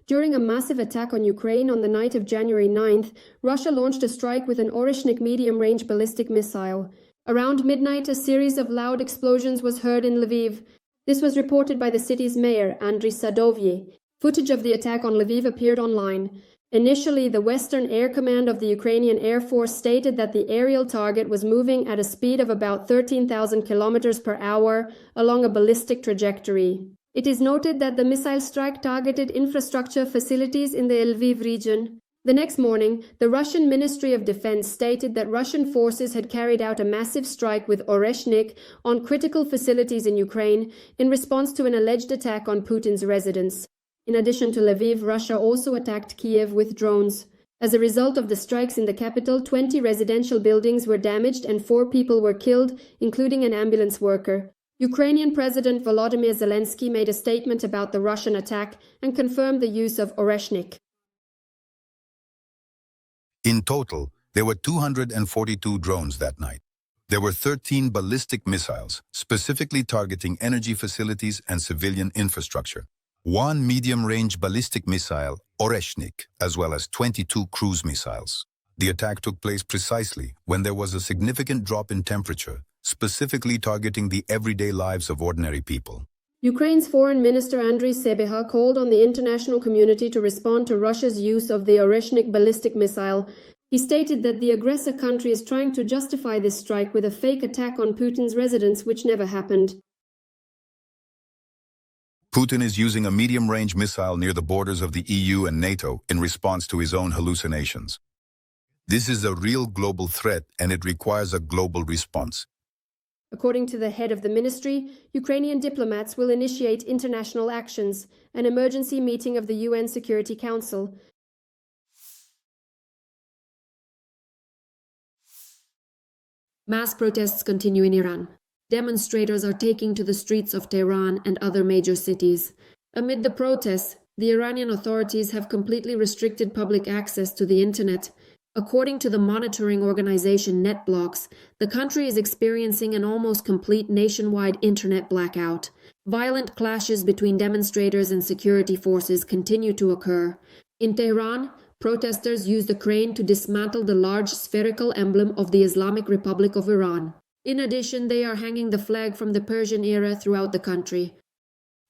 During a massive attack on Ukraine on the night of January 9th, Russia launched a strike with an Oreshnik medium-range ballistic missile. Around midnight, a series of loud explosions was heard in Lviv. This was reported by the city's mayor, Andriy Sadovyi. Footage of the attack on Lviv appeared online. Initially, the Western Air Command of the Ukrainian Air Force stated that the aerial target was moving at a speed of about 13,000 kilometers per hour along a ballistic trajectory. It is noted that the missile strike targeted infrastructure facilities in the Lviv region. The next morning, the Russian Ministry of Defense stated that Russian forces had carried out a massive strike with Oreshnik on critical facilities in Ukraine in response to an alleged attack on Putin's residence. In addition to Lviv, Russia also attacked Kiev with drones. As a result of the strikes in the capital, 20 residential buildings were damaged and 4 people were killed, including an ambulance worker. Ukrainian President Volodymyr Zelensky made a statement about the Russian attack and confirmed the use of Oreshnik. In total, there were 242 drones that night. There were 13 ballistic missiles, specifically targeting energy facilities and civilian infrastructure. 1 medium-range ballistic missile, Oreshnik, as well as 22 cruise missiles. The attack took place precisely when there was a significant drop in temperature, specifically targeting the everyday lives of ordinary people. Ukraine's Foreign Minister Andriy Sybiha called on the international community to respond to Russia's use of the Oreshnik ballistic missile. He stated that the aggressor country is trying to justify this strike with a fake attack on Putin's residence, which never happened. Putin is using a medium-range missile near the borders of the EU and NATO in response to his own hallucinations. This is a real global threat, and it requires a global response. According to the head of the ministry, Ukrainian diplomats will initiate international actions, an emergency meeting of the UN Security Council. Mass protests continue in Iran. Demonstrators are taking to the streets of Tehran and other major cities. Amid the protests, the Iranian authorities have completely restricted public access to the internet. According to the monitoring organization NetBlocks, the country is experiencing an almost complete nationwide internet blackout. Violent clashes between demonstrators and security forces continue to occur. In Tehran, protesters used a crane to dismantle the large spherical emblem of the Islamic Republic of Iran. In addition, they are hanging the flag from the Persian era throughout the country.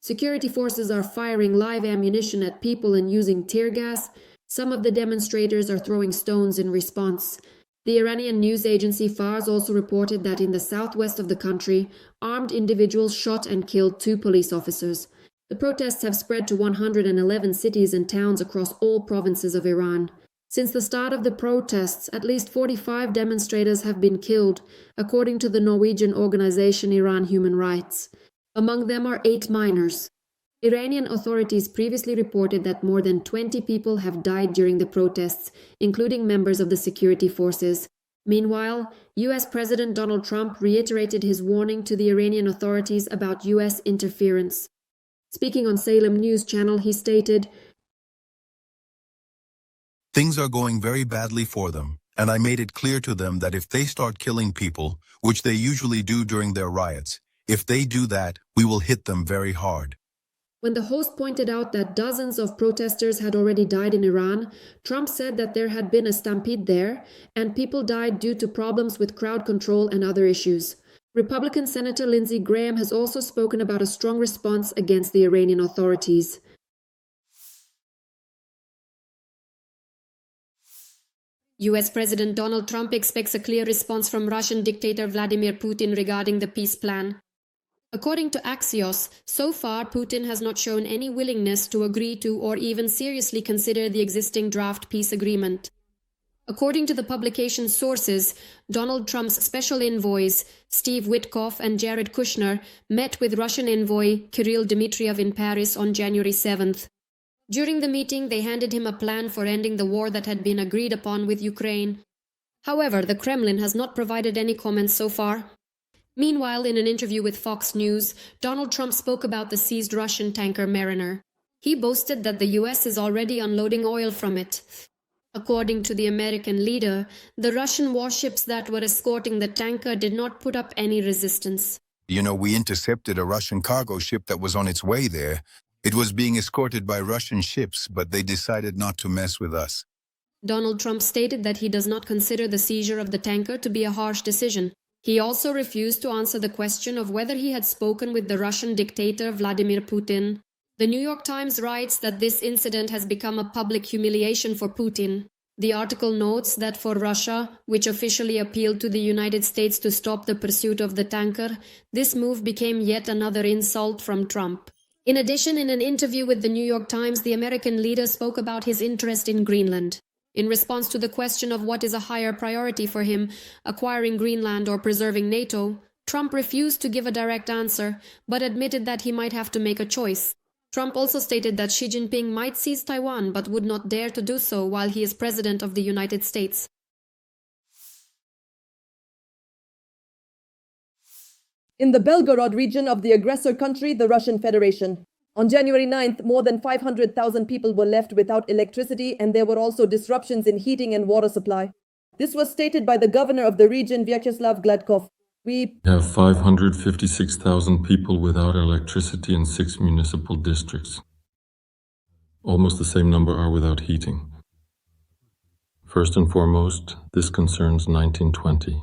Security forces are firing live ammunition at people and using tear gas. Some of the demonstrators are throwing stones in response. The Iranian news agency Fars also reported that in the southwest of the country, armed individuals shot and killed 2 police officers. The protests have spread to 111 cities and towns across all provinces of Iran. Since the start of the protests, at least 45 demonstrators have been killed, according to the Norwegian organization Iran Human Rights. Among them are 8 minors. Iranian authorities previously reported that more than 20 people have died during the protests, including members of the security forces. Meanwhile, U.S. President Donald Trump reiterated his warning to the Iranian authorities about U.S. interference. Speaking on Salem News Channel, he stated, "Things are going very badly for them, and I made it clear to them that if they start killing people, which they usually do during their riots, if they do that, we will hit them very hard." When the host pointed out that dozens of protesters had already died in Iran, Trump said that there had been a stampede there, and people died due to problems with crowd control and other issues. Republican Senator Lindsey Graham has also spoken about a strong response against the Iranian authorities. US President Donald Trump expects a clear response from Russian dictator Vladimir Putin regarding the peace plan. According to Axios, so far Putin has not shown any willingness to agree to or even seriously consider the existing draft peace agreement. According to the publication's sources, Donald Trump's special envoys, Steve Witkoff and Jared Kushner, met with Russian envoy Kirill Dmitriev in Paris on January 7th. During the meeting, they handed him a plan for ending the war that had been agreed upon with Ukraine. However, the Kremlin has not provided any comments so far. Meanwhile, in an interview with Fox News, Donald Trump spoke about the seized Russian tanker Mariner. He boasted that the US is already unloading oil from it. According to the American leader, the Russian warships that were escorting the tanker did not put up any resistance. We intercepted a Russian cargo ship that was on its way there. It was being escorted by Russian ships, but they decided not to mess with us. Donald Trump stated that he does not consider the seizure of the tanker to be a harsh decision. He also refused to answer the question of whether he had spoken with the Russian dictator Vladimir Putin. The New York Times writes that this incident has become a public humiliation for Putin. The article notes that for Russia, which officially appealed to the United States to stop the pursuit of the tanker, this move became yet another insult from Trump. In addition, in an interview with the New York Times, the American leader spoke about his interest in Greenland. In response to the question of what is a higher priority for him, acquiring Greenland or preserving NATO, Trump refused to give a direct answer, but admitted that he might have to make a choice. Trump also stated that Xi Jinping might seize Taiwan but would not dare to do so while he is president of the United States. In the Belgorod region of the aggressor country, the Russian Federation. On January 9th, more than 500,000 people were left without electricity, and there were also disruptions in heating and water supply. This was stated by the governor of the region, Vyacheslav Gladkov. We have 556,000 people without electricity in 6 municipal districts. Almost the same number are without heating. First and foremost, this concerns 1920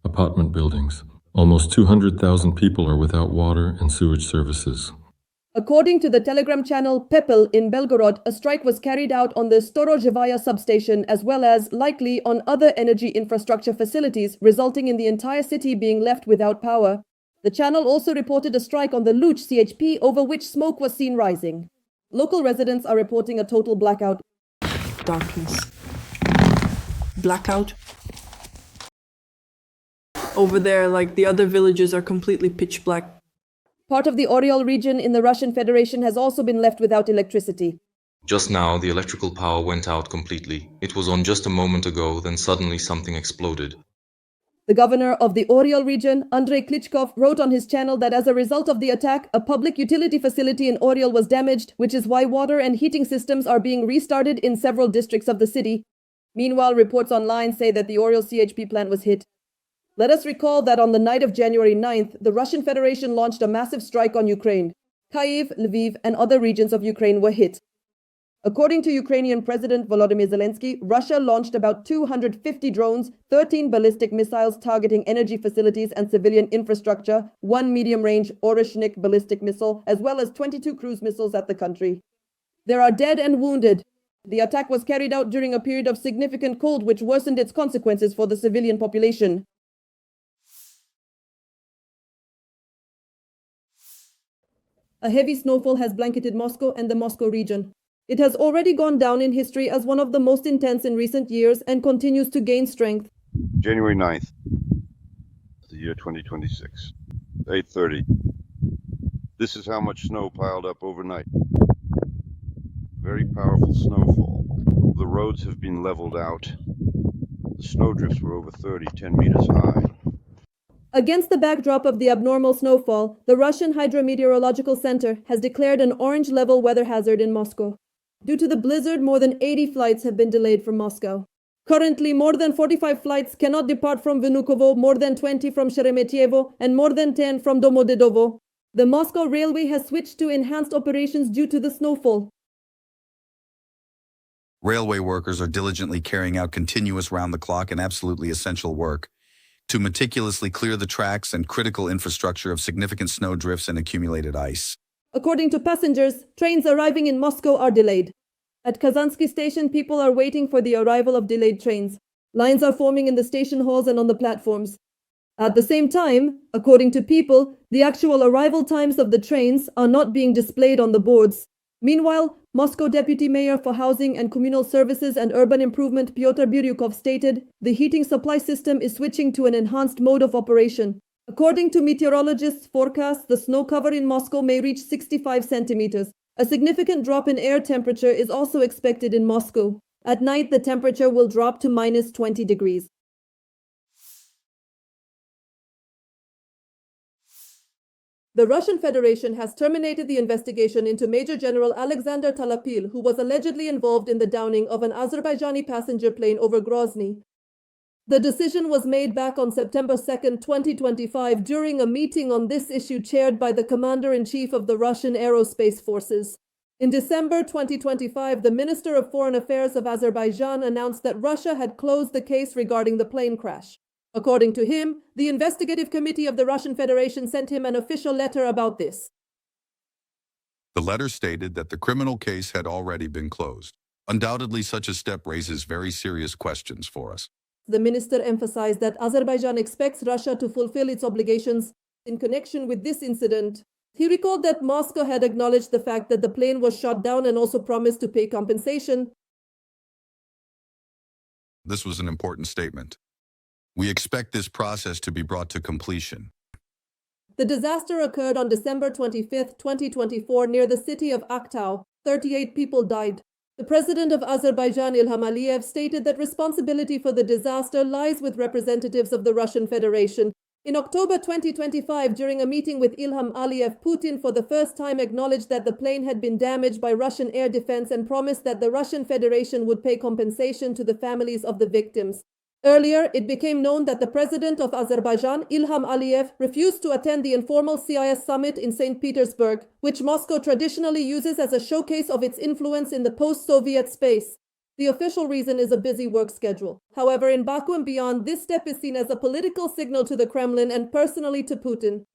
apartment buildings. Almost 200,000 people are without water and sewage services. According to the Telegram channel Pepel in Belgorod, a strike was carried out on the Storozhevaya substation as well as, likely, on other energy infrastructure facilities, resulting in the entire city being left without power. The channel also reported a strike on the Luch CHP, over which smoke was seen rising. Local residents are reporting a total blackout. Darkness. Blackout. Over there, like the other villages, are completely pitch black. Part of the Oriol region in the Russian Federation has also been left without electricity. Just now, the electrical power went out completely. It was on just a moment ago, then suddenly something exploded. The governor of the Oriol region, Andrei Klitschkov, wrote on his channel that as a result of the attack, a public utility facility in Oriol was damaged, which is why water and heating systems are being restarted in several districts of the city. Meanwhile, reports online say that the Oriol CHP plant was hit. Let us recall that on the night of January 9th, the Russian Federation launched a massive strike on Ukraine. Kyiv, Lviv, and other regions of Ukraine were hit. According to Ukrainian President Volodymyr Zelensky, Russia launched about 250 drones, 13 ballistic missiles targeting energy facilities and civilian infrastructure, 1 medium-range Oreshnik ballistic missile, as well as 22 cruise missiles at the country. There are dead and wounded. The attack was carried out during a period of significant cold, which worsened its consequences for the civilian population. A heavy snowfall has blanketed Moscow and the Moscow region. It has already gone down in history as one of the most intense in recent years and continues to gain strength. January 9th, the year 2026, 8:30. This is how much snow piled up overnight. Very powerful snowfall. The roads have been leveled out. The snowdrifts were over 10 meters high. Against the backdrop of the abnormal snowfall, the Russian Hydrometeorological Center has declared an orange-level weather hazard in Moscow. Due to the blizzard, more than 80 flights have been delayed from Moscow. Currently, more than 45 flights cannot depart from Vnukovo, more than 20 from Sheremetyevo, and more than 10 from Domodedovo. The Moscow Railway has switched to enhanced operations due to the snowfall. Railway workers are diligently carrying out continuous round-the-clock and absolutely essential work to meticulously clear the tracks and critical infrastructure of significant snowdrifts and accumulated ice. According to passengers, trains arriving in Moscow are delayed. At Kazansky station, people are waiting for the arrival of delayed trains. Lines are forming in the station halls and on the platforms. At the same time, according to people, the actual arrival times of the trains are not being displayed on the boards. Meanwhile, Moscow Deputy Mayor for Housing and Communal Services and Urban Improvement Pyotr Biryukov stated, the heating supply system is switching to an enhanced mode of operation. According to meteorologists' forecasts, the snow cover in Moscow may reach 65 centimeters. A significant drop in air temperature is also expected in Moscow. At night, the temperature will drop to minus 20 degrees. The Russian Federation has terminated the investigation into Major General Alexander Talapil, who was allegedly involved in the downing of an Azerbaijani passenger plane over Grozny. The decision was made back on September 2, 2025, during a meeting on this issue chaired by the Commander-in-Chief of the Russian Aerospace Forces. In December 2025, the Minister of Foreign Affairs of Azerbaijan announced that Russia had closed the case regarding the plane crash. According to him, the investigative committee of the Russian Federation sent him an official letter about this. The letter stated that the criminal case had already been closed. Undoubtedly, such a step raises very serious questions for us. The minister emphasized that Azerbaijan expects Russia to fulfill its obligations in connection with this incident. He recalled that Moscow had acknowledged the fact that the plane was shot down and also promised to pay compensation. This was an important statement. We expect this process to be brought to completion. The disaster occurred on December 25, 2024, near the city of Aktau. 38 people died. The president of Azerbaijan, Ilham Aliyev, stated that responsibility for the disaster lies with representatives of the Russian Federation. In October 2025, during a meeting with Ilham Aliyev, Putin for the first time acknowledged that the plane had been damaged by Russian air defense and promised that the Russian Federation would pay compensation to the families of the victims. Earlier, it became known that the president of Azerbaijan, Ilham Aliyev, refused to attend the informal CIS summit in St. Petersburg, which Moscow traditionally uses as a showcase of its influence in the post-Soviet space. The official reason is a busy work schedule. However, in Baku and beyond, this step is seen as a political signal to the Kremlin and personally to Putin.